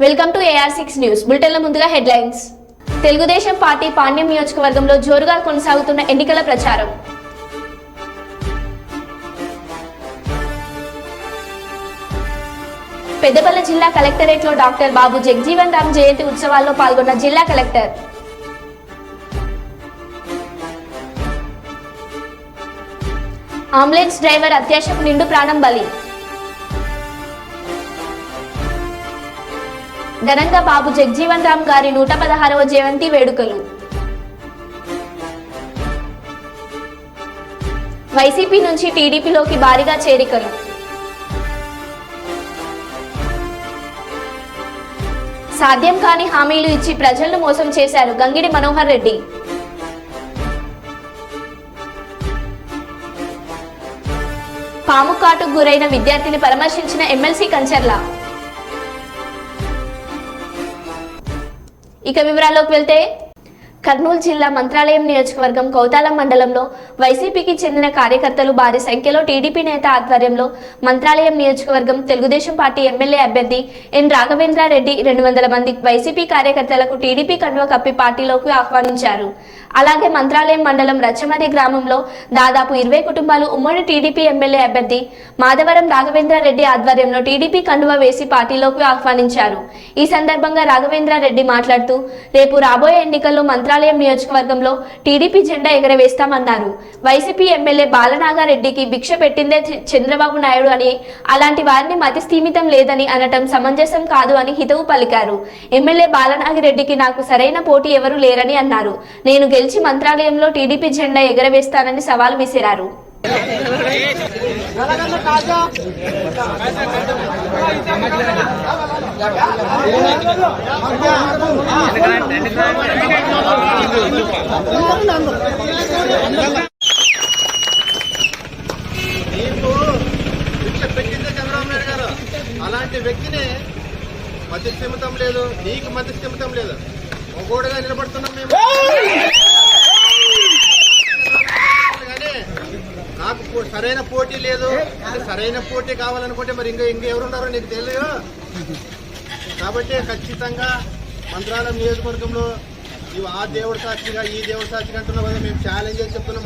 Welcome to AR6 news బులెటిన్ల ముందుగా headlines. Telugu Desam party Panyam నియోజకవర్గంలో జోరుగా కొనసాగుతున్న ఎన్నికల ప్రచారం. పెద్దపల్లి జిల్లా కలెక్టరేట్లో డాక్టర్ బాబు జగజీవన్ రామ్ జయంతి ఉత్సవాల్లో పాల్గొన్న జిల్లా కలెక్టర్. అంబులెన్స్ డ్రైవర్ అత్యాశకు నిండు ప్రాణం బలి. ఘనంగా బాబు జగజీవన్ రామ్ గారి 116వ జయంతి వేడుకలు. వైసీపీ నుంచి టీడీపీలోకి భారీగా చేరికలు. సాధ్యం కాని హామీలు ఇచ్చి ప్రజలను మోసం చేశారు గంగిడి మనోహర్ రెడ్డి. పాము కాటుకు గురైన విద్యార్థిని పరామర్శించిన ఎమ్మెల్సీ కంచర్ల. ఇక వివరాల్లోకి వెళ్తే, కర్నూలు జిల్లా మంత్రాలయం నియోజకవర్గం కౌతాలం మండలంలో వైసీపీకి చెందిన కార్యకర్తలు భారీ సంఖ్యలో టీడీపీ నేత ఆధ్వర్యంలో మంత్రాలయం నియోజకవర్గం తెలుగుదేశం పార్టీ ఎమ్మెల్యే అభ్యర్థి ఎన్ రాఘవేంద్రారెడ్డి 200 మంది వైసీపీ కార్యకర్తలకు టీడీపీ కండువా కప్పి పార్టీలోకి ఆహ్వానించారు. అలాగే మంత్రాలయం మండలం రచ్చమది గ్రామంలో దాదాపు 20 కుటుంబాలు ఉమ్మడి టీడీపీ ఎమ్మెల్యే అభ్యర్థి మాధవరం రాఘవేంద్రారెడ్డి ఆధ్వర్యంలో టీడీపీ కండువా వేసి పార్టీలోకి ఆహ్వానించారు. ఈ సందర్భంగా రాఘవేంద్రారెడ్డి మాట్లాడుతూ, రేపు రాబోయే ఎన్నికల్లో మంత్రాలయం నియోజకవర్గంలో టీడీపీ జెండా ఎగరవేస్తామన్నారు. వైసీపీ ఎమ్మెల్యే బాలనాగారెడ్డికి భిక్ష పెట్టిందే చంద్రబాబు నాయుడు అని, అలాంటి వారిని మతి స్థీమితం లేదని అనటం సమంజసం కాదు అని హితవు పలికారు. ఎమ్మెల్యే బాలనాగిరెడ్డికి నాకు సరైన పోటీ ఎవరు లేరని అన్నారు. నేను గెలిచి మంత్రాలయంలో టీడీపీ జెండా ఎగరవేస్తానని సవాల్ విసిరారు. అలాంటి వ్యక్తిని మతి స్థిమితం లేదు, నీకు మతి స్థిమితం లేదు. ఒకోడుగా నిలబడుతున్నాం మేము. కానీ నాకు సరైన పోటీ లేదు. సరైన పోటీ కావాలనుకుంటే మరి ఇంకెవరున్నారో నీకు తెలియదు. కాబట్టి ఖచ్చితంగా మంత్రాలయం నియోజకవర్గంలో ఆ దేవుడి సాక్షిగా ఈ దేవుడి సాక్షిగా అంటున్నాం కదా, మేము ఛాలెంజ్ చేసి చెప్తున్నాం.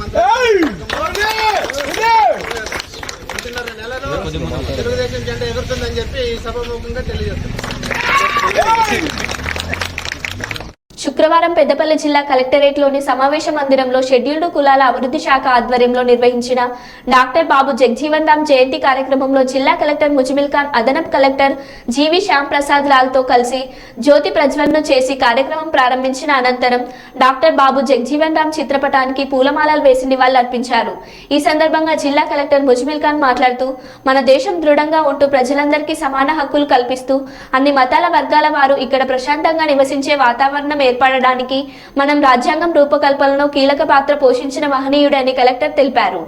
నెలలో తెలుగుదేశం జెండా ఎగురుతుందని చెప్పి ఈ సభాముఖంగా తెలియజేస్తున్నాం. శుక్రవారం పెద్దపల్లి జిల్లా కలెక్టరేట్లోని సమావేశ మందిరంలో షెడ్యూల్డ్ కులాల అభివృద్ధి శాఖ ఆధ్వర్యంలో నిర్వహించిన డాక్టర్ బాబు జగజీవన్ రామ్ జయంతి కార్యక్రమంలో జిల్లా కలెక్టర్ ముజమిల్ ఖాన్, అదనపు కలెక్టర్ జీవి శ్యామ్ ప్రసాద్ లాల్తో కలిసి జ్యోతి ప్రజ్వలన చేసి కార్యక్రమం ప్రారంభించిన అనంతరం డాక్టర్ బాబు జగజీవన్ రామ్ చిత్రపటానికి పూలమాలలు వేసి నివాళులర్పించారు. ఈ సందర్భంగా జిల్లా కలెక్టర్ ముజమిల్ ఖాన్ మాట్లాడుతూ, మన దేశం దృఢంగా ఉంటూ ప్రజలందరికీ సమాన హక్కులు కల్పిస్తూ అన్ని మతాల వర్గాల వారు ఇక్కడ ప్రశాంతంగా నివసించే వాతావరణం ఏర్పడడానికి మనం రాజ్యాంగం రూపకల్పనలో కీలక పాత్ర పోషించిన మహనీయుడని కలెక్టర్ తెలిపారు.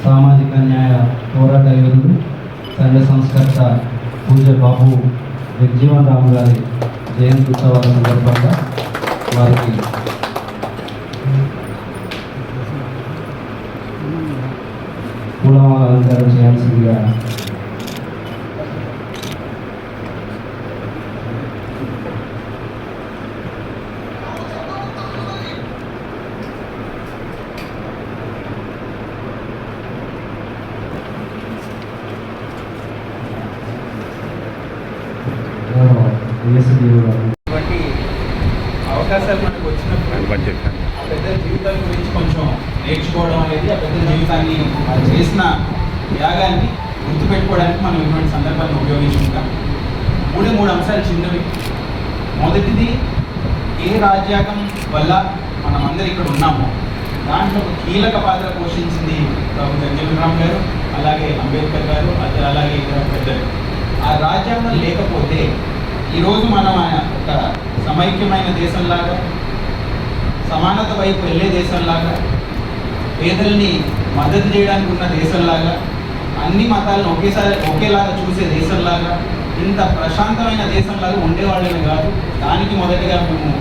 సామాజిక న్యాయ పోరాట యోధుడు, సంఘ సంస్కర్త పూజ్య బాబు జగజీవన్ రామ్ గారి జయంతి ఉత్సవాల సందర్భంగా వారికి పూలమాల అలంకారం చేయాల్సిందిగా అవకాశాలు మనకు వచ్చినప్పుడు ఆ పెద్ద జీవితాల గురించి కొంచెం నేర్చుకోవడం అనేది, ఆ పెద్ద జీవితాన్ని చేసిన త్యాగాన్ని గుర్తుపెట్టుకోవడానికి మనం ఇటువంటి సందర్భాలను ఉపయోగించుకుంటాం. మూడు అంశాలు చిన్నవి. మొదటిది, ఏ రాజ్యాంగం వల్ల మనం అందరూ ఇక్కడ ఉన్నామో దాంట్లో ఒక కీలక పాత్ర పోషించింది బాబు జగజీవన్ రామ్ గారు, అలాగే అంబేద్కర్ గారు, అలాగే ఇతర పెద్దలు. ఆ రాజ్యాంగం లేకపోతే ఈరోజు మనం ఒక సమైక్యమైన దేశంలాగా, సమానత వైపు వెళ్ళే దేశంలాగా, పేదల్ని మద్దతు చేయడానికి ఉన్న దేశంలాగా, అన్ని మతాలను ఒకేలాగా చూసే దేశంలాగా, ఇంత ప్రశాంతమైన దేశంలాగా ఉండేవాళ్ళమే కాదు. దానికి మొదటిగా మేము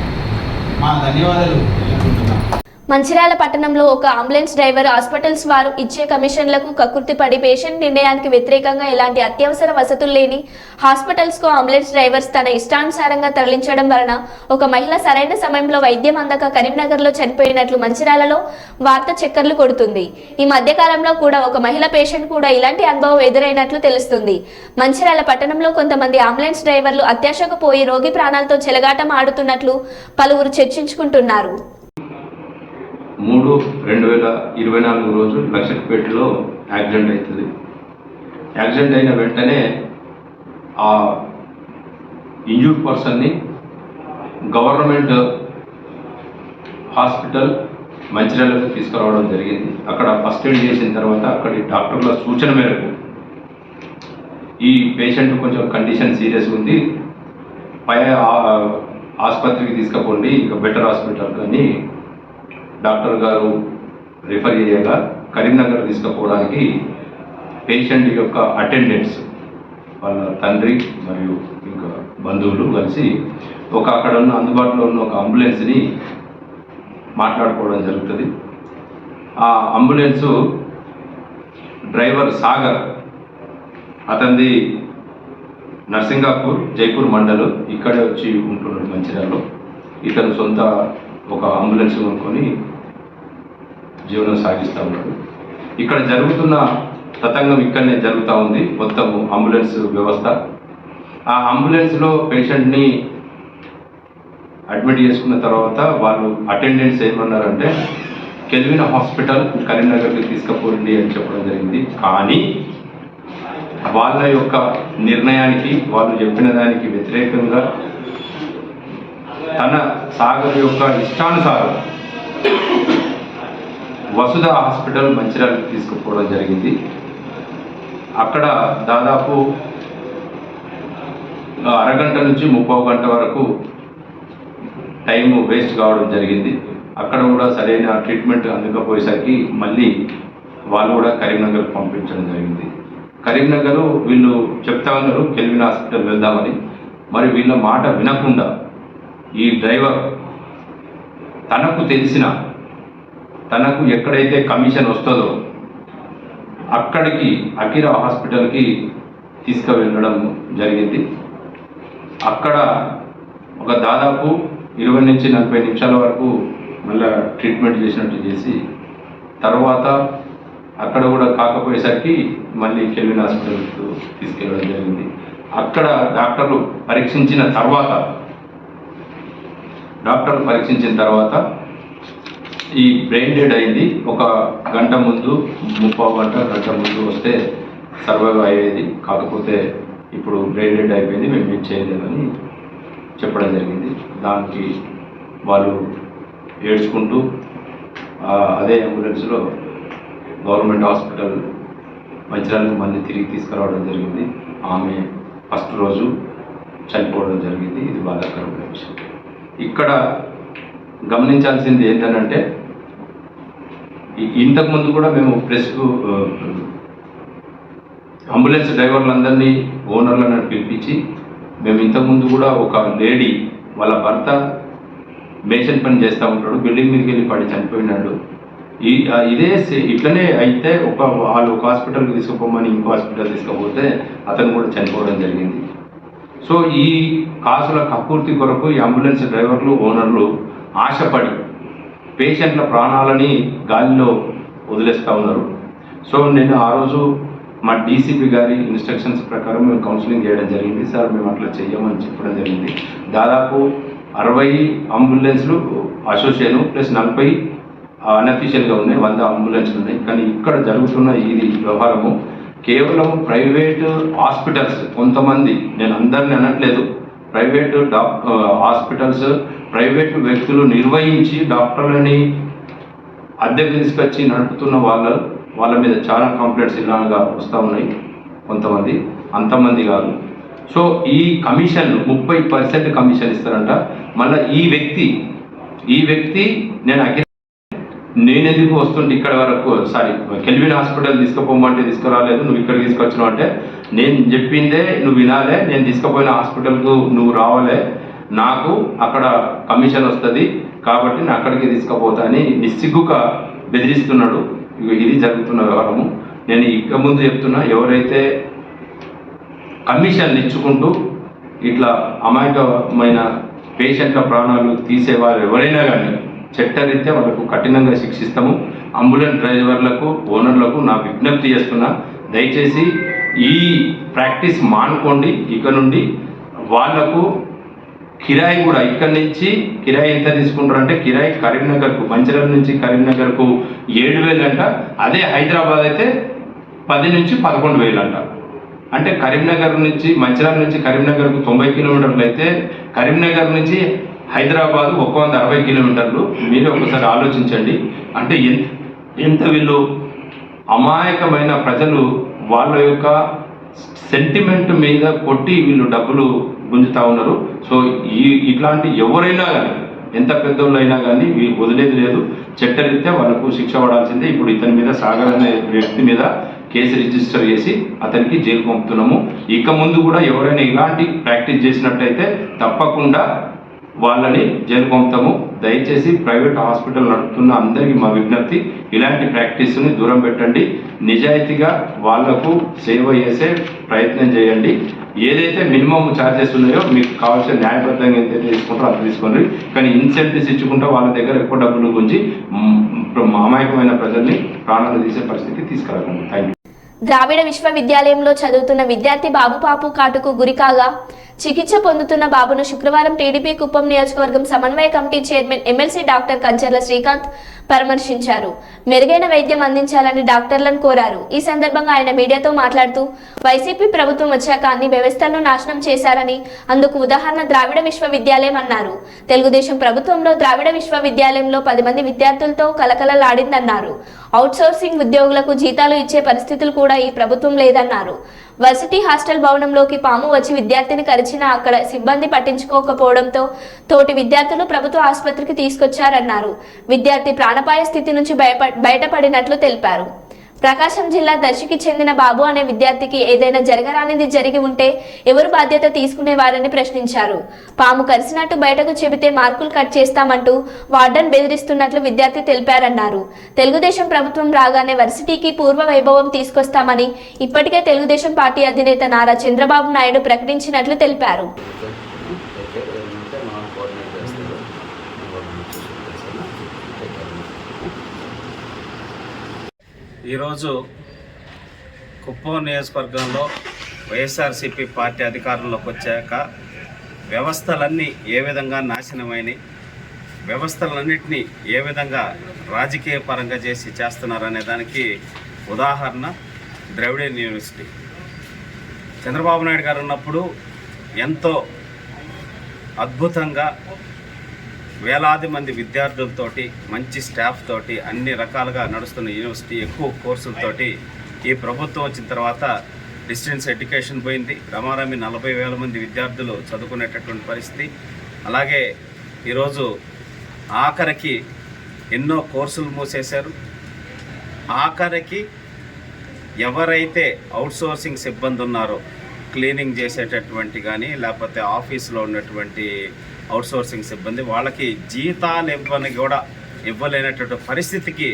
మా ధన్యవాదాలు తెలుపుకుంటున్నాం. మంచిర్యాల పట్టణంలో ఒక అంబులెన్స్ డ్రైవర్ హాస్పిటల్స్ వారు ఇచ్చే కమిషన్లకు కక్కుర్తిపడి పేషెంట్ నిర్ణయానికి వ్యతిరేకంగా ఎలాంటి అత్యవసర వసతులు లేని హాస్పిటల్స్ కు అంబులెన్స్ డ్రైవర్స్ తన ఇష్టానుసారంగా తరలించడం వలన ఒక మహిళ సరైన సమయంలో వైద్యం అందక కరీంనగర్ లో చనిపోయినట్లు మంచిర్యాలలో వార్త చక్కర్లు కొడుతుంది. ఈ మధ్య కాలంలో కూడా ఒక మహిళ పేషెంట్ కూడా ఇలాంటి అనుభవం ఎదురైనట్లు తెలుస్తుంది. మంచిర్యాల పట్టణంలో కొంతమంది అంబులెన్స్ డ్రైవర్లు అత్యాశకు పోయి రోగి ప్రాణాలతో చెలగాటం ఆడుతున్నట్లు పలువురు చర్చించుకుంటున్నారు. 3/2024 రోజు లక్షపేటలో యాక్సిడెంట్ అవుతుంది. యాక్సిడెంట్ అయిన వెంటనే ఆ ఇంజూర్డ్ పర్సన్ని గవర్నమెంట్ హాస్పిటల్ మంచిర్యాలకు తీసుకురావడం జరిగింది. అక్కడ ఫస్ట్ ఎయిడ్ చేసిన తర్వాత అక్కడి డాక్టర్ల సూచన మేరకు ఈ పేషెంట్ కొంచెం కండిషన్ సీరియస్ ఉంది, పై ఆసుపత్రికి తీసుకుపోండి, ఇంకా బెటర్ హాస్పిటల్ కానీ డాక్టర్ గారు రిఫర్ చేయగా కరీంనగర్ తీసుకుపోవడానికి పేషెంట్ యొక్క అటెండెంట్స్ వాళ్ళ తండ్రి మరియు ఇంకా బంధువులు కలిసి అక్కడ ఉన్న అందుబాటులో ఉన్న ఒక అంబులెన్స్ని మాట్లాడుకోవడం జరుగుతుంది. ఆ అంబులెన్సు డ్రైవర్ సాగర్, అతనిది నర్సింగాపూర్ జైపూర్ మండలం, ఇక్కడే వచ్చి ఉంటున్నాడు మంచిర్యాలలో. ఇతను సొంత ఒక అంబులెన్స్ కొనుక్కొని జీవనం సాగిస్తూ ఉన్నాడు. ఇక్కడ జరుగుతున్న తతంగం ఇక్కడనే జరుగుతూ ఉంది, మొత్తం అంబులెన్స్ వ్యవస్థ. ఆ అంబులెన్స్లో పేషెంట్ని అడ్మిట్ చేసుకున్న తర్వాత వాళ్ళు అటెండెంట్స్ ఏమన్నారంటే కెల్విన్ హాస్పిటల్ కరీంనగర్కి తీసుకుపోండి అని చెప్పడం జరిగింది. కానీ వాళ్ళ యొక్క నిర్ణయానికి, వాళ్ళు చెప్పిన దానికి వ్యతిరేకంగా తన సాగర్ యొక్క ఇష్టానుసారం వసుధ హాస్పిటల్ మంచిర్యాలకు తీసుకుపోవడం జరిగింది. అక్కడ దాదాపు అరగంట నుంచి 30 గంట వరకు టైం వేస్ట్ కావడం జరిగింది. అక్కడ కూడా సరైన ట్రీట్మెంట్ అందకపోయేసరికి మళ్ళీ వాళ్ళు కూడా కరీంనగర్ పంపించడం జరిగింది. కరీంనగర్ వీళ్ళు చెప్తా ఉన్నారు కెల్విన్ హాస్పిటల్ వెళ్దామని. మరి వీళ్ళ మాట వినకుండా ఈ డ్రైవర్ తనకు తెలిసిన, తనకు ఎక్కడైతే కమిషన్ వస్తుందో అక్కడికి అకిరా హాస్పిటల్కి తీసుకువెళ్ళడం జరిగింది. అక్కడ ఒక దాదాపు 20 నుంచి 40 నిమిషాల వరకు మళ్ళీ ట్రీట్మెంట్ చేసినట్టు చేసి తర్వాత అక్కడ కూడా కాకపోయేసరికి మళ్ళీ కెల్విన్ హాస్పిటల్కు తీసుకెళ్ళడం జరిగింది. అక్కడ డాక్టర్లు పరీక్షించిన తర్వాత ఈ బ్రెయిన్ డెడ్ అయింది. 1 గంట ముందు, 30 గంట ముందు వస్తే సర్వైవ్ అయ్యేది, కాకపోతే ఇప్పుడు బ్రెయిన్ డెడ్ అయిపోయింది, మేము ఏం చేయలేదని చెప్పడం జరిగింది. దానికి వాళ్ళు ఏడ్చుకుంటూ అదే అంబులెన్స్లో గవర్నమెంట్ హాస్పిటల్ మంచిర్యాలకు మళ్ళీ తిరిగి తీసుకురావడం జరిగింది. ఆమె ఫస్ట్ రోజు చనిపోవడం జరిగింది. ఇది బాధాకరమైన విషయం. ఇక్కడ గమనించాల్సింది ఏంటంటే ఇంతకుముందు కూడా మేము ప్రెస్కు అంబులెన్స్ డ్రైవర్లందరినీ ఓనర్లను పిలిపించి మేము ఇంతకుముందు కూడా ఒక లేడీ వాళ్ళ భర్త మేషన్ పని చేస్తూ ఉంటాడు, బిల్డింగ్ మీదకి వెళ్ళి పడి చనిపోయినాడు. ఇట్లనే అయితే వాళ్ళు ఒక హాస్పిటల్కి తీసుకుపోమని ఇంకో హాస్పిటల్ తీసుకుపోతే అతను కూడా చనిపోవడం జరిగింది. సో ఈ కాసుల కక్కుర్తి కొరకు ఈ అంబులెన్స్ డ్రైవర్లు, ఓనర్లు ఆశపడి పేషెంట్ల ప్రాణాలని గాలిలో వదిలేస్తూ ఉన్నారు. సో నేను ఆ రోజు మా డీసీపీ గారి ఇన్స్ట్రక్షన్స్ ప్రకారం మేము కౌన్సిలింగ్ చేయడం జరిగింది. సార్ మేము అట్లా చెయ్యమని చెప్పడం జరిగింది. దాదాపు 60 అంబులెన్స్లు అసోసియేషన్ ప్లస్ 40 అన్అఫీషియల్గా ఉన్నాయి, 100 అంబులెన్స్లు ఉన్నాయి. కానీ ఇక్కడ జరుగుతున్న ఇది వ్యవహారము కేవలం ప్రైవేట్ హాస్పిటల్స్, కొంతమంది, నేను అందరిని అనట్లేదు, ప్రైవేట్ హాస్పిటల్స్ ప్రైవేట్ వ్యక్తులు నిర్వహించి డాక్టర్లని అద్దెకు తీసుకొచ్చి నడుపుతున్న వాళ్ళ మీద చాలా కంప్లైంట్స్ ఇలాగా వస్తూ ఉన్నాయి. కొంతమంది, అంతమంది కాదు. సో ఈ కమిషన్ 30% కమిషన్ ఇస్తారంట. మళ్ళీ ఈ వ్యక్తి నేనెందుకు వస్తుంటే ఇక్కడ వరకు కెల్విన్ హాస్పిటల్ తీసుకుపోమంటే తీసుకురాలేదు, నువ్వు ఇక్కడ తీసుకొచ్చినావు అంటే నేను చెప్పిందే నువ్వు వినాలే, నేను తీసుకుపోయిన హాస్పిటల్కు నువ్వు రావాలే, నాకు అక్కడ కమిషన్ వస్తుంది కాబట్టి నేను అక్కడికి తీసుకుపోతా అని నిస్సిగ్గుగా బెదిరిస్తున్నాడు. ఇది జరుగుతున్న వ్యవహారము. నేను ఇక ముందు చెప్తున్నా, ఎవరైతే కమిషన్లు ఇచ్చుకుంటూ ఇట్లా అమాయకమైన పేషెంట్ల ప్రాణాలు తీసేవారు ఎవరైనా కానీ చట్టరీత్యా వాళ్ళకు కఠినంగా శిక్షిస్తాము. అంబులెన్స్ డ్రైవర్లకు, ఓనర్లకు నా విజ్ఞప్తి చేస్తున్నా, దయచేసి ఈ ప్రాక్టీస్ మానుకోండి. ఇక నుండి వాళ్లకు కిరాయి కూడా ఇక్కడి నుంచి కిరాయి ఎంత తీసుకుంటారంటే, కిరాయి కరీంనగర్కు, మంచిర్యాల నుంచి కరీంనగర్కు 7,000 అంట. అదే హైదరాబాద్ అయితే 10 నుంచి 11,000 అంట. అంటే కరీంనగర్ నుంచి, మంచిర్యాల నుంచి కరీంనగర్కు 90 కిలోమీటర్లు అయితే కరీంనగర్ నుంచి హైదరాబాద్ 160 కిలోమీటర్లు. మీరే ఒకసారి ఆలోచించండి. అంటే ఎంత వీళ్ళు అమాయకమైన ప్రజలు వాళ్ళ యొక్క సెంటిమెంట్ మీద కొట్టి వీళ్ళు డబ్బులు గుంజుతా ఉన్నారు. సో ఇట్లాంటి ఎవరైనా కానీ, ఎంత పెద్దోళ్ళు అయినా కానీ వదిలేది లేదు. చట్టరీత్యా వాళ్ళకు శిక్ష పడాల్సిందే. ఇప్పుడు ఇతని మీద సాగర్ అనే వ్యక్తి మీద కేసు రిజిస్టర్ చేసి అతనికి జైలు పంపుతున్నాము. ఇక ముందు కూడా ఎవరైనా ఇలాంటి ప్రాక్టీస్ చేసినట్టయితే తప్పకుండా వాళ్ళని జైలు పంపుతాము. దయచేసి ప్రైవేట్ హాస్పిటల్ నడుపుతున్న అందరికీ మా విజ్ఞప్తి, ఇలాంటి ప్రాక్టీస్ని దూరం పెట్టండి. నిజాయితీగా వాళ్లకు సేవ చేసే ప్రయత్నం చేయండి. ఏదైతే మినిమం ఛార్జెస్ ఉన్నాయో మీకు కావాల్సిన న్యాయబద్ధంగా ఎంతైతే తీసుకుంటారో అది తీసుకోండి. కానీ ఇన్సెంటివ్స్ ఇచ్చుకుంటే వాళ్ళ దగ్గర ఎక్కువ డబ్బులు గుంచి అమాయకమైన ప్రజల్ని ప్రాణాలు తీసే పరిస్థితి తీసుకురాకండి. Thank you. ద్రావిడ విశ్వవిద్యాలయంలో చదువుతున్న విద్యార్థి బాబు పాపు కాటుకు గురికాగా చికిత్స పొందుతున్న బాబును శుక్రవారం టీడీపీ కుప్పం నియోజకవర్గం సమన్వయ committee chairman MLC doctor Kancharla Srikanth పరామర్శించారు. మెరుగైన వైద్యం అందించాలని డాక్టర్లను కోరారు. ఈ సందర్భంగా ఆయన మీడియాతో మాట్లాడుతూ వైసీపీ ప్రభుత్వం వచ్చాక అన్ని వ్యవస్థలను నాశనం చేశారని, అందుకు ఉదాహరణ ద్రావిడ విశ్వవిద్యాలయం అన్నారు. తెలుగుదేశం ప్రభుత్వంలో ద్రావిడ విశ్వవిద్యాలయంలో 10 మంది విద్యార్థులతో కలకలలాడిందన్నారు. అవుట్సోర్సింగ్ ఉద్యోగులకు జీతాలు ఇచ్చే పరిస్థితులు కూడా ఈ ప్రభుత్వం లేదన్నారు. వర్సిటీ హాస్టల్ భవనంలోకి పాము వచ్చి విద్యార్థిని కరిచినా అక్కడ సిబ్బంది పట్టించుకోకపోవడంతో తోటి విద్యార్థులు ప్రభుత్వ ఆసుపత్రికి తీసుకొచ్చారన్నారు. విద్యార్థి ప్రాణాపాయ స్థితి నుంచి బయటపడినట్లు తెలిపారు. ప్రకాశం జిల్లా దర్శికి చెందిన బాబు అనే విద్యార్థికి ఏదైనా జరగరానిది జరిగి ఉంటే ఎవరు బాధ్యత తీసుకునేవారని ప్రశ్నించారు. పాము కరిసినట్టు బయటకు చెబితే మార్కులు కట్ చేస్తామంటూ వార్డెన్ బెదిరిస్తున్నట్లు విద్యార్థి తెలిపారన్నారు. తెలుగుదేశం ప్రభుత్వం రాగానే వర్సిటీకి పూర్వ వైభవం తీసుకొస్తామని ఇప్పటికే తెలుగుదేశం పార్టీ అధినేత నారా చంద్రబాబు నాయుడు ప్రకటించినట్లు తెలిపారు. ఈరోజు కుప్పం నియోజకవర్గంలో వైఎస్ఆర్సీపీ పార్టీ అధికారంలోకి వచ్చాక వ్యవస్థలన్నీ ఏ విధంగా నాశనమైనవి, వ్యవస్థలన్నింటినీ ఏ విధంగా రాజకీయ పరంగా చేస్తున్నారనే దానికి ఉదాహరణ ద్రవిడియన్ యూనివర్సిటీ. చంద్రబాబు నాయుడు గారు ఉన్నప్పుడు ఎంతో అద్భుతంగా వేలాది మంది విద్యార్థులతోటి, మంచి స్టాఫ్ తోటి, అన్ని రకాలుగా నడుస్తున్న యూనివర్సిటీ, ఎక్కువ కోర్సులతోటి ఈ ప్రభుత్వం వచ్చిన తర్వాత డిస్టెన్స్ ఎడ్యుకేషన్ పోయింది. రమారమి 40,000 మంది విద్యార్థులు చదువుకునేటటువంటి పరిస్థితి. అలాగే ఈరోజు ఆఖరికి ఎన్నో కోర్సులు మూసేశారు. ఆఖరికి ఎవరైతే అవుట్సోర్సింగ్ సిబ్బంది ఉన్నారో, క్లీనింగ్ చేసేటటువంటి కానీ లేకపోతే ఆఫీసులో ఉన్నటువంటి అవుట్సోర్సింగ్ సిబ్బంది, వాళ్ళకి జీతాలు ఇవ్వలేనటువంటి పరిస్థితికి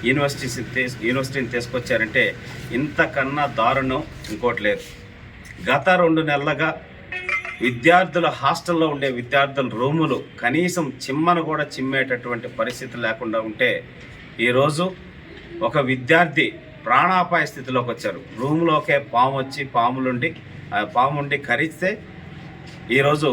యూనివర్సిటీని తీసుకొచ్చారంటే ఇంతకన్నా దారుణం ఇంకోటి లేదు. గత 2 నెలలుగా విద్యార్థుల హాస్టల్లో ఉండే విద్యార్థుల రూములు కనీసం చిమ్మను కూడా చిమ్మేటటువంటి పరిస్థితి లేకుండా ఉంటే ఈరోజు ఒక విద్యార్థి ప్రాణాపాయ స్థితిలోకి వచ్చారు. రూమ్లోకే పాముండి కరిస్తే ఈరోజు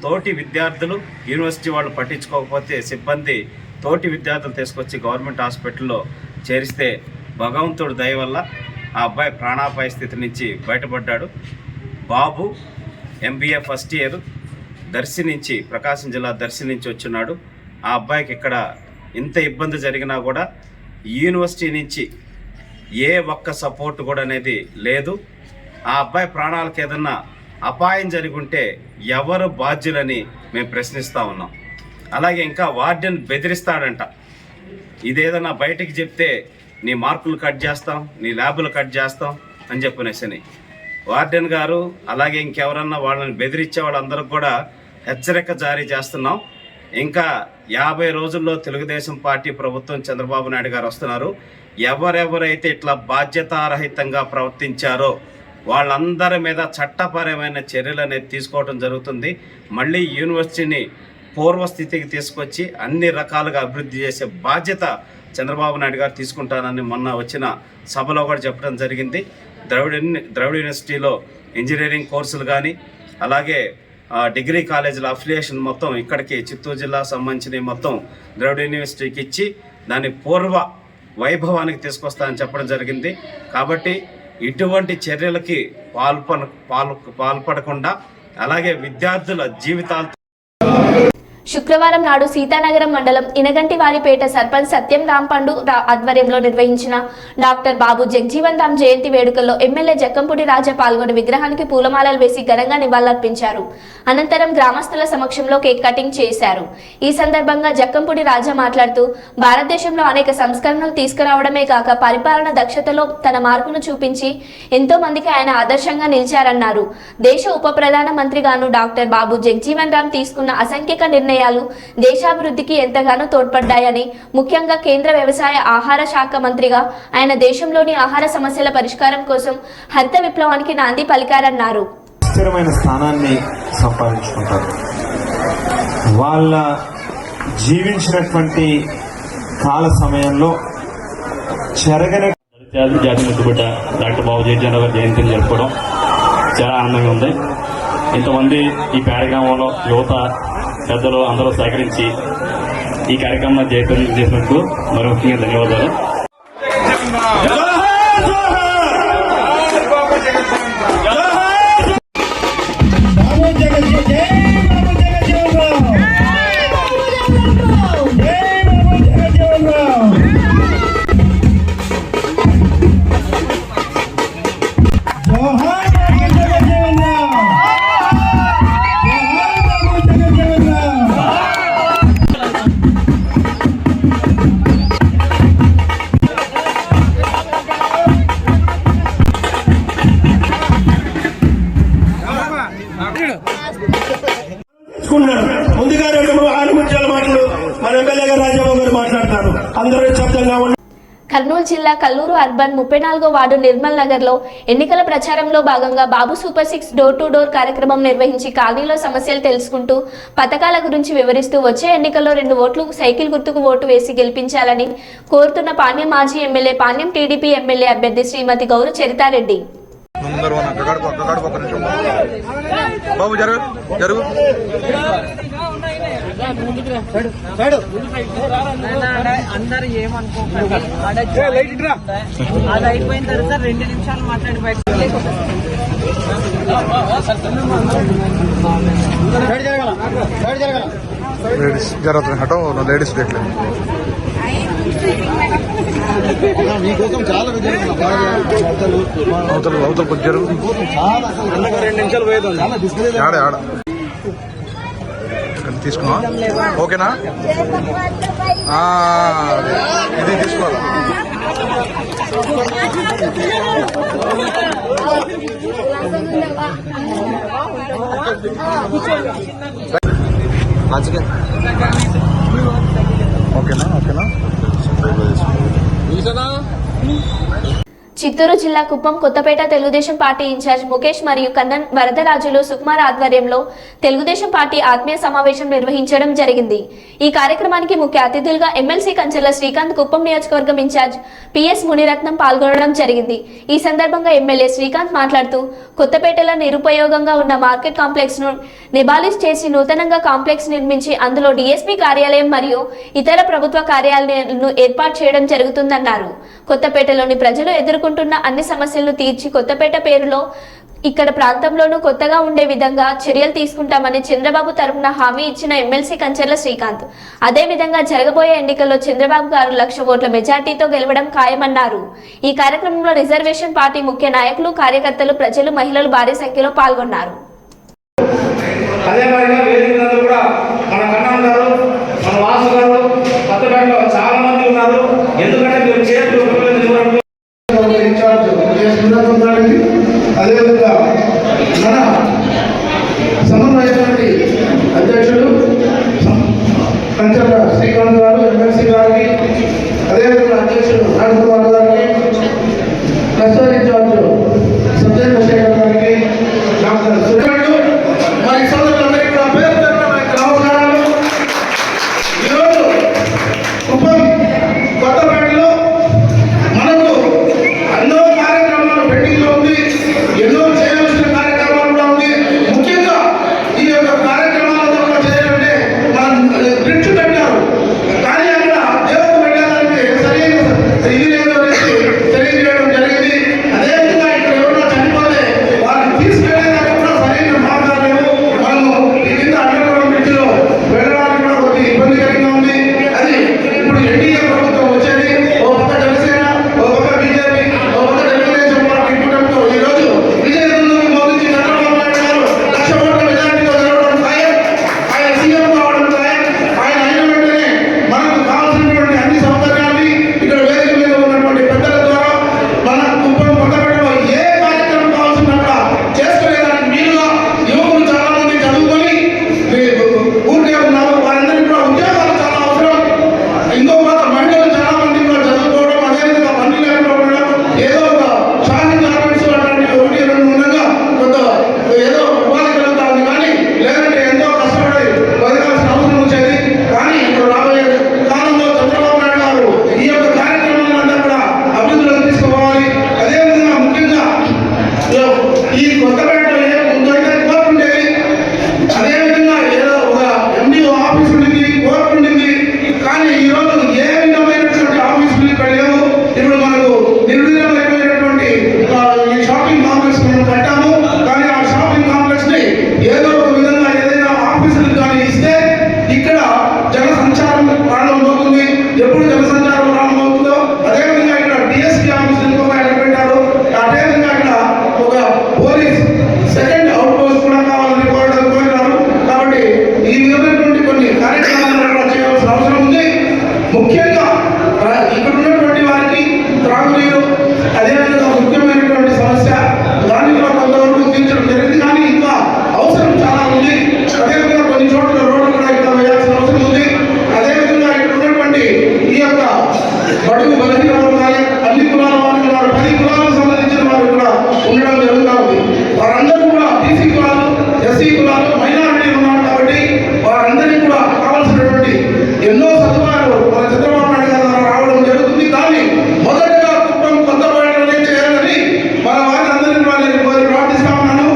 తోటి విద్యార్థులు యూనివర్సిటీ వాళ్ళు పట్టించుకోకపోతే సిబ్బంది తోటి విద్యార్థులు తీసుకొచ్చి గవర్నమెంట్ హాస్పిటల్లో చేరిస్తే భగవంతుడి దయ వల్ల ఆ అబ్బాయి ప్రాణాపాయ స్థితి నుంచి బయటపడ్డాడు. బాబు MBA ఫస్ట్ ఇయర్ దర్శి నుంచి, ప్రకాశం జిల్లా దర్శి నుంచి వచ్చున్నాడు. ఆ అబ్బాయికి ఇక్కడ ఇంత ఇబ్బంది జరిగినా కూడా యూనివర్సిటీ నుంచి ఏ ఒక్క సపోర్ట్ కూడా అనేది లేదు. ఆ అబ్బాయి ప్రాణాలకు ఏదన్నా అపాయం జరిగి ఉంటే ఎవరు బాధ్యులని మేము ప్రశ్నిస్తూ ఉన్నాం. అలాగే ఇంకా వార్డెన్ బెదిరిస్తాడంట. ఇదేదన్నా బయటికి చెప్తే నీ మార్కులు కట్ చేస్తాం, నీ ల్యాబులు కట్ చేస్తాం అని చెప్పనేసని వార్డెన్ గారు అలాగే ఇంకెవరన్నా వాళ్ళని బెదిరించే వాళ్ళందరికీ కూడా హెచ్చరిక జారీ చేస్తున్నాం. ఇంకా 50 రోజుల్లో తెలుగుదేశం పార్టీ ప్రభుత్వం చంద్రబాబు నాయుడు గారు వస్తున్నారు. ఎవరెవరైతే ఇట్లా బాధ్యతారహితంగా ప్రవర్తించారో వాళ్ళందరి మీద చట్టపరమైన చర్యలు అనేది తీసుకోవడం జరుగుతుంది. మళ్ళీ యూనివర్సిటీని పూర్వస్థితికి తీసుకొచ్చి అన్ని రకాలుగా అభివృద్ధి చేసే బాధ్యత చంద్రబాబు నాయుడు గారు తీసుకుంటానని మొన్న వచ్చిన సభలో కూడా చెప్పడం జరిగింది. ద్రవిడ యూనివర్సిటీలో ఇంజనీరింగ్ కోర్సులు కానీ అలాగే డిగ్రీ కాలేజీల అఫిలియేషన్ మొత్తం ఇక్కడికి చిత్తూరు జిల్లాకు సంబంధించిన మొత్తం ద్రవిడ యూనివర్సిటీకి ఇచ్చి దాని పూర్వ వైభవానికి తీసుకొస్తానని చెప్పడం జరిగింది. కాబట్టి ఇటువంటి చర్యలకి పాల్పడకుండా అలాగే విద్యార్థుల జీవితాలు శుక్రవారం నాడు సీతానగరం మండలం ఇనగంటివారిపేట సర్పంచ్ సత్యం రాంపండు ఆధ్వర్యంలో నిర్వహించిన డాక్టర్ బాబు జగ్జీవన్ రామ్ జయంతి వేడుకల్లో ఎమ్మెల్యే జక్కంపూడి రాజా పాల్గొని విగ్రహానికి పూలమాలలు వేసి ఘనంగా నివాళులర్పించారు. అనంతరం గ్రామస్తుల సమక్షంలో కేక్ కటింగ్ చేశారు. ఈ సందర్భంగా జక్కంపూడి రాజా మాట్లాడుతూ భారతదేశంలో అనేక సంస్కరణలు తీసుకురావడమే కాక పరిపాలన దక్షతలో తన మార్పును చూపించి ఎంతో మందికి ఆయన ఆదర్శంగా నిలిచారన్నారు. దేశ ఉప ప్రధాన మంత్రిగాను డాక్టర్ బాబు జగ్జీవన్ రామ్ తీసుకున్న అసంఖ్యాక నిర్ణయాలు దేశాభివృద్ధికి ఎంతగానో తోడ్పడ్డాయని, ముఖ్యంగా కేంద్ర వ్యవసాయ ఆహార శాఖ మంత్రిగా ఆయన దేశంలోని ఆహార సమస్యల పరిష్కారం కోసం హరిత విప్లవానికి నాంది పలికారన్నారు. స్థిరమైన స్థానాన్ని సంపాదించుకుంటారు. వాళ్ళ జీవించినటువంటి కాల సమయంలో చెరగని జాతి ముద్దుబిడ్డ డాక్టర్ బాబు జగ్జీవన్ రామ్ జయంతిని జరుపుకోవడం చాలా ఆనందంగా ఉంది. ఇంతమంది ఈ పేడగ్రామంలో యువత పెద్దలు అందరూ సహకరించి ఈ కార్యక్రమం చేసినందుకు మరి ముఖ్యంగా ధన్యవాదాలు. ముందుగా 2-3 ముఖ్యాల మాటలు మన ఎమ్మెల్యే గారు రాజాబాబు గారు మాట్లాడతారు. అందరూ శబ్దంగా ఉండండి. కర్నూలు జిల్లా కల్లూరు అర్బన్ 34వ వార్డు నిర్మల్ నగర్ లో ఎన్నికల ప్రచారంలో భాగంగా బాబు సూపర్ 6 డోర్ టు డోర్ కార్యక్రమం నిర్వహించి కాలనీలో సమస్యలు తెలుసుకుంటూ పథకాల గురించి వివరిస్తూ వచ్చే ఎన్నికల్లో 2 ఓట్లు సైకిల్ గుర్తుకు ఓటు వేసి గెలిపించాలని కోరుతున్న పాణ్యం మాజీ ఎమ్మెల్యే పాణ్యం టీడీపీ ఎమ్మెల్యే అభ్యర్థి శ్రీమతి గౌరు చరితారెడ్డి. బాబు జరుగు జరుగు అందరు ఏమనుకోకండి. అది అయిపోయిన తర్వాత 2 నిమిషాలు మాట్లాడి బయట జరుగుతుంది. హటో లేడీస్ పెట్టలేదు మీకోసం చాలా అవతల కొంచెం జరుగు. 2 నిమిషాలు పోయేది ఆడ ఆడ తీసుకున్నా. ఓకేనా? ఇది తీసుకోవాలి. ఓకేనా? ఓకేనా? చిత్తూరు జిల్లా కుప్పం కొత్తపేట తెలుగుదేశం పార్టీ ఇన్ఛార్జ్ ముఖేష్ మరియు కన్నన్ వరదరాజులు సుకుమార్ ఆధ్వర్యంలో తెలుగుదేశం పార్టీ ఆత్మీయ సమావేశం నిర్వహించడం జరిగింది. ఈ కార్యక్రమానికి ముఖ్య అతిథులుగా ఎమ్మెల్సీ కంచెల శ్రీకాంత్, కుప్పం నియోజకవర్గం ఇన్ఛార్జ్ పిఎస్ మునిరత్నం పాల్గొనడం జరిగింది. ఈ సందర్భంగా ఎమ్మెల్యే శ్రీకాంత్ మాట్లాడుతూ కొత్తపేటలో నిరుపయోగంగా ఉన్న మార్కెట్ కాంప్లెక్స్ ను నిబాలిష్ చేసి నూతనంగా కాంప్లెక్స్ నిర్మించి అందులో డీఎస్పీ కార్యాలయం మరియు ఇతర ప్రభుత్వ కార్యాలయాలను ఏర్పాటు చేయడం జరుగుతుందన్నారు. కొత్తపేటలోని ప్రజలు ఎదుర్కొంటున్న అన్ని సమస్యలను తీర్చి కొత్తపేట పేరులో ఇక్కడ ప్రాంతంలోనూ కొత్తగా ఉండే విధంగా చర్యలు తీసుకుంటామని చంద్రబాబు తరఫున హామీ ఇచ్చిన ఎమ్మెల్సీ కంచెర్ల శ్రీకాంత్, అదే విధంగా జరగబోయే ఎన్నికల్లో చంద్రబాబు గారు 1,00,000 ఓట్ల మెజార్టీతో గెలవడం ఖాయమన్నారు. ఈ కార్యక్రమంలో రిజర్వేషన్ పార్టీ ముఖ్య నాయకులు, కార్యకర్తలు, ప్రజలు, మహిళలు భారీ సంఖ్యలో పాల్గొన్నారు. అదే మాదిరిగా వేదిక కూడా మన కన్నా గారు, మన వాసు గారు, కొత్తపేటలో చాలా మంది మంది ఉన్నారు. ఎందుకంటే మీరు చేతులు ఇన్ఛార్జ్ సుధాకర్ గారికి, అదేవిధంగా మన సమన్వయ కమిటీ అధ్యక్షుడు కంచర్ల శ్రీకాంత్ గారు, ఎమ్మెల్సీ గారికి, అదేవిధంగా అధ్యక్షుడు రాజకుమార్ గారికి, క్లస్టర్ ఇన్ఛార్జ్ సత్యేంద్రశేఖర్ గారికి, డాక్టర్ సురేంద్ర మరి సోదరులందరికీ కూడా పేరు పేరున నమస్కారాలు. ఈరోజు కుప్పం కొత్తపేటలో మనకు ఎన్నో కార్యక్రమాలు పెండింగ్ లో ఉంది, ఎన్నో చేయవలసిన కార్యక్రమాలు కూడా ఉంది. ముఖ్యంగా ఈ యొక్క కార్యక్రమాలతో కూడా చేయాలంటే మనం బ్రిడ్జ్ పెట్టారు, కానీ అక్కడ దేవుడు పెట్టాలంటే సరైన ఇది లేదు అనేది తెలియజేయడం జరిగింది. అదేవిధంగా ఇక్కడ ఎవరైనా చనిపోతే వారిని తీసుకెళ్లేదానికి కూడా సరైన మార్గాలు లేవు. మనము ఈ కింద అండర్గ్రౌండ్ బ్రిడ్జ్ లో వెళ్ళడానికి కూడా కొద్దిగా ఇబ్బందికరంగా ఉంది. అది ఇప్పుడు ఎన్డీఏ ప్రభుత్వం వచ్చేది, ఓ పక్క జనసేన, ఓ పక్క బీజేపీ, ఓ పక్క తెలుగుదేశం పార్టీ కూటమితో ఈ రోజు విజయదుందుని మోగించి చంద్రబాబు నాయుడు గారు 1,00,000 ఓట్ల మెజారిటీతో గెలవడం ఖాయం. ఆయన సీఎం కావడం ఖాయం. ఆయన అయిన వెంటనే మనకు కావాల్సినటువంటి అన్ని సౌకర్యాన్ని ఇక్కడ వేదిక మీద ఉన్నటువంటి పెద్దల ద్వారా మన కుప్పం కొత్తపేటలో ఏ కార్యక్రమం కావాల్సిన కూడా చేసుకునేదానికి వీలుగా యువకులు చాలా మంది చదువుకొని ఊరికే ఉన్నారు. వారందరికీ కూడా ఉద్యోగాలు చాలా అవసరం. ఇంకో పక్క మహిళలు చాలా మంది కూడా చదువుకోవడం, అదేవిధంగా పని లేకుండా ఉండడం, ఏదో ఒక షాపింగ్ గార్మెంట్స్ అట్లాంటి 1-2 ఉండగా కొంత ఏదో ఉపాధి కలుగుతా ఉంది. కానీ లేదంటే ఎంతో కష్టపడి బతకాల్సిన అవసరం వచ్చేది. కానీ ఇప్పుడు రాబోయే కాలంలో చంద్రబాబు నాయుడు గారు ఈ యొక్క కార్యక్రమాలంతా కూడా అభివృద్ధిలోకి తీసుకుపోవాలి. అదేవిధంగా ముఖ్యంగా ఈ కొత్తపేటలో ముందైతే కోర్టు ఉండేది, అదేవిధంగా ఏదో ఒక ఎండిఓ ఆఫీస్ ఉండింది, కోర్టు ఉండింది. కానీ ఈ రోజు ఏ విధమైనటువంటి ఆఫీసులు ఇక్కడ లేవు. ఇప్పుడు మనకు నిర్వీర్యమైపోయినటువంటి ఈ షాపింగ్ కాంప్లెక్స్ మనం కట్టాము. కానీ ఆ షాపింగ్ కాంప్లెక్స్ ని ఏదో ఒక విధంగా ఏదైనా ఆఫీసులకు కానీ ఇస్తే ఇక్కడ జన సంచారం ప్రారంభమవుతుంది. ఎప్పుడు జన సంచారం ప్రారంభమవుతుందో అదేవిధంగా ఇక్కడ డిఎస్పీ ఆఫీస్ ఇంకొక ఆయన పెట్టారు. అదేవిధంగా ఇక్కడ ఒక పోలీస్ సెకండ్ అవుట్ పోస్ట్ కూడా కావాలని కోరినారు. కాబట్టి ఈ విధమైనటువంటి కొన్ని కార్యక్రమాలను కూడా చేయాల్సిన అవసరం ఉంది. ముఖ్యంగా ఇక్కడ ఉన్నటువంటి వారికి త్రాగునీరు అదేవిధంగా ముఖ్యమైనటువంటి సమస్య, దాన్ని కూడా కొంతవరకు తీర్చడం జరిగింది. కానీ ఇంకా అవసరం చాలా ఉంది. అదేవిధంగా కొన్ని చోట్ల రోడ్లు కూడా ఇక్కడ వేయాల్సిన అవసరం ఉంది. అదేవిధంగా ఇక్కడ ఉన్నటువంటి ఈ యొక్క బడుగు బలహీన వర్గాలు, అన్ని కులాల వారు ఉన్నారు. 10 కులాలకు సంబంధించిన వారు కూడా ఉండడం జరుగుతూ ఉంది. వారందరూ కూడా బీసీ కులాలు, ఎస్సీ కులాలు, మైనారిటీలు ఉన్నారు. కాబట్టి వారందరికీ కూడా కావాల్సినటువంటి ఎన్నో సదుపాయాలు మన చంద్రబాబు నాయుడు గారి ద్వారా రావడం జరుగుతుంది. కానీ మొదటగా కుప్పం కొత్తపేటలోనే చేయాలని మన వారందరినీ కూడా నేను కోరి ప్రార్థిస్తా ఉన్నాను.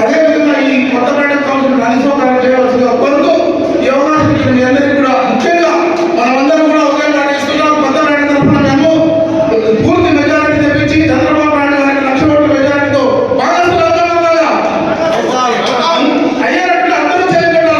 అదేవిధంగా ఈ కొత్తపేటకు కావాల్సిన అన్ని సౌకర్యాలు చేయవలసిందిగా కోరుతూ ఈ అవకాశం ఇచ్చిన మీ అందరికీ కూడా ముఖ్యంగా మనమందరం కూడా ఒకే మాట ఇస్తున్నాం. కొత్తపేట తరఫున మేము పూర్తి మెజారిటీ తెప్పించి చంద్రబాబు నాయుడు గారికి 1,00,000 ఓట్ల మెజారిటీతో అయ్యేటట్లు అందరూ చేయగలరా?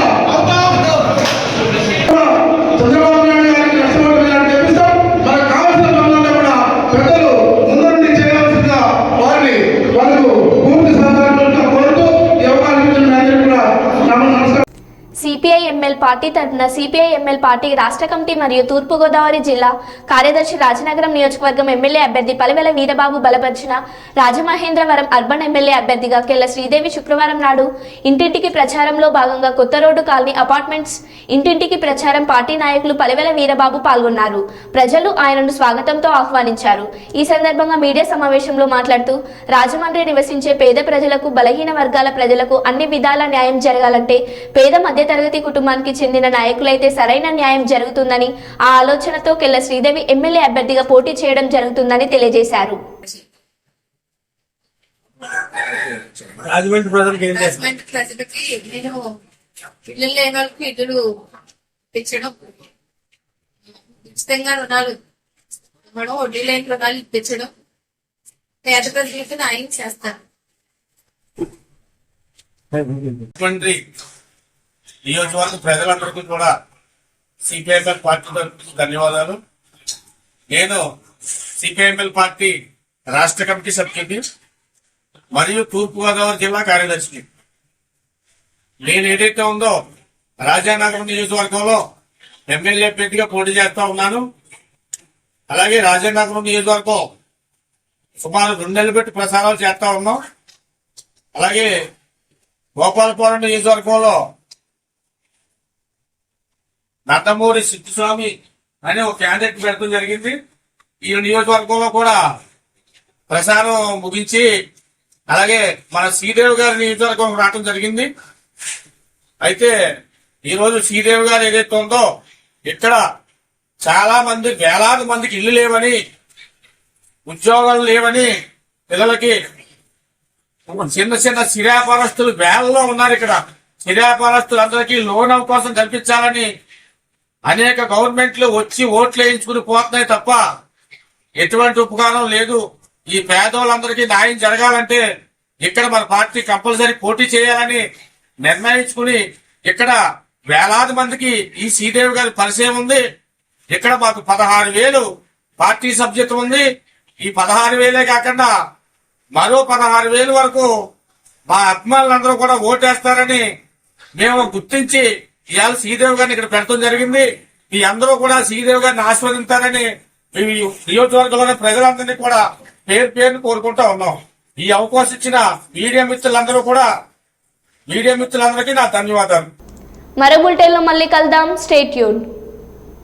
చంద్రబాబు నాయుడు గారికి 1,00,000 ఓట్ల మెజారిటీ తెప్పిస్తాం. మనకు కావాల్సిన పనులంతా కూడా పెద్దలు ముందుండి చేయవలసిందిగా వాళ్ళకు పూర్తి సహకారంతో కోరుతూ ఈ అవకాశం ఇచ్చిన మీ అందరికీ కూడా నమస్కారం. సిపిఐ ఎంఎల్ పార్టీ తరఫున సిపిఐ ఎంఎల్ పార్టీ రాష్ట్ర కమిటీ మరియు తూర్పుగోదావరి జిల్లా కార్యదర్శి రాజనగరం నియోజకవర్గం ఎమ్మెల్యే అభ్యర్థి పలివెల వీరబాబు బలపరిచిన రాజమహేంద్రవరం అర్బన్ ఎమ్మెల్యే అభ్యర్థిగా కెల్ల శ్రీదేవి శుక్రవారం నాడు ఇంటింటికి ప్రచారంలో భాగంగా కొత్త రోడ్డు కాలనీ అపార్ట్మెంట్స్ ఇంటింటికి ప్రచారం పార్టీ నాయకులు పలివెల వీరబాబు పాల్గొన్నారు. ప్రజలు ఆయనను స్వాగతంతో ఆహ్వానించారు. ఈ సందర్భంగా మీడియా సమావేశంలో మాట్లాడుతూ రాజమండ్రి నివసించే పేద ప్రజలకు, బలహీన వర్గాల ప్రజలకు అన్ని విధాల న్యాయం జరగాలంటే పేద మధ్యతరగతి కుటుంబానికి చెందిన నాయకులైతే సరైన న్యాయం జరుగుతుందని, ఆ ఆలోచనతో కెల్ల శ్రీదేవి ఎమ్మెల్యే అభ్యర్థిగా పోటీ చేయడం జరుగుతుందని తెలియజేశారు. రాజమండ్రి ప్రజలకు ఏం చేస్తారు? రాజమండ్రి ప్రజలకి నేను ఇల్లు లేని వాళ్ళకి ఇల్లు ఇప్పించడం, ఉచితంగా రుణాలు ఇవ్వడం, వడ్డీ లేని రుణాలు ఇప్పించడం, పేద ప్రజలకు న్యాయం చేస్తాను. రాజమండ్రి నియోజకవర్గ ప్రజలందరికీ కూడా సిపిఐఎంఎల్ పార్టీ తరఫున ధన్యవాదాలు. నేను సిపిఐఎంఎల్ పార్టీ రాష్ట్ర కమిటీ సభ్యుడిని మరియు తూర్పుగోదావరి జిల్లా కార్యదర్శిని. నేను ఏదైతే ఉందో రాజానగరం నియోజకవర్గంలో ఎమ్మెల్యే అభ్యర్థిగా పోటీ చేస్తా ఉన్నాను. అలాగే రాజేంద్రపురం నియోజకవర్గం సుమారు 2 నెలలు పెట్టి ప్రసారాలు చేస్తా ఉన్నాం. అలాగే గోపాలపురం నియోజకవర్గంలో నందమూరి సిద్ధస్వామి అనే ఒక క్యాండిడేట్ పెడతాం జరిగింది. ఈ నియోజకవర్గంలో కూడా ప్రసారం ముగించి అలాగే మన శ్రీదేవి గారి నియోజకవర్గం రావడం జరిగింది. అయితే ఈరోజు శ్రీదేవి గారు ఏదైతే ఉందో ఇక్కడ చాలా మంది వేలాది మందికి ఇల్లు లేవని, ఉద్యోగాలు లేవని, పిల్లలకి చిన్న చిన్న సిరాపరస్తులు వేలలో ఉన్నారు. ఇక్కడ సిరాపరస్తులందరికీ లోన్ అవకాశం కల్పించాలని అనేక గవర్నమెంట్లు వచ్చి ఓట్లు వేయించుకుని పోతున్నాయి తప్ప ఎటువంటి ఉపకారం లేదు. ఈ పేదోళ్ళందరికీ న్యాయం జరగాలంటే ఇక్కడ మన పార్టీ కంపల్సరీ పోటీ చేయాలని నిర్ణయించుకుని ఇక్కడ వేలాది మందికి ఈ శ్రీదేవి గారి పరిచయం ఉంది. ఇక్కడ మాకు 16,000 పార్టీ సభ్యత్వం ఉంది. ఈ 16,000 కాకుండా మరో 16,000 వరకు మా అభిమానులందరూ కూడా ఓటేస్తారని మేము గుర్తించి ఇవాళ శ్రీదేవి గారిని ఇక్కడ పెడతాం జరిగింది. మీ అందరూ కూడా శ్రీదేవి గారిని ఆస్వాదించాలని ఈ నియోజకవర్గంలోని ప్రజలందరినీ కూడా పేరు పేరుని కోరుకుంటా ఉన్నాం. ఈ అవకాశం ఇచ్చిన మీడియా మిత్రులందరికీ నా ధన్యవాదాలు. మరో బులెటిన్లో మళ్ళీ కలుద్దాం. Stay tune.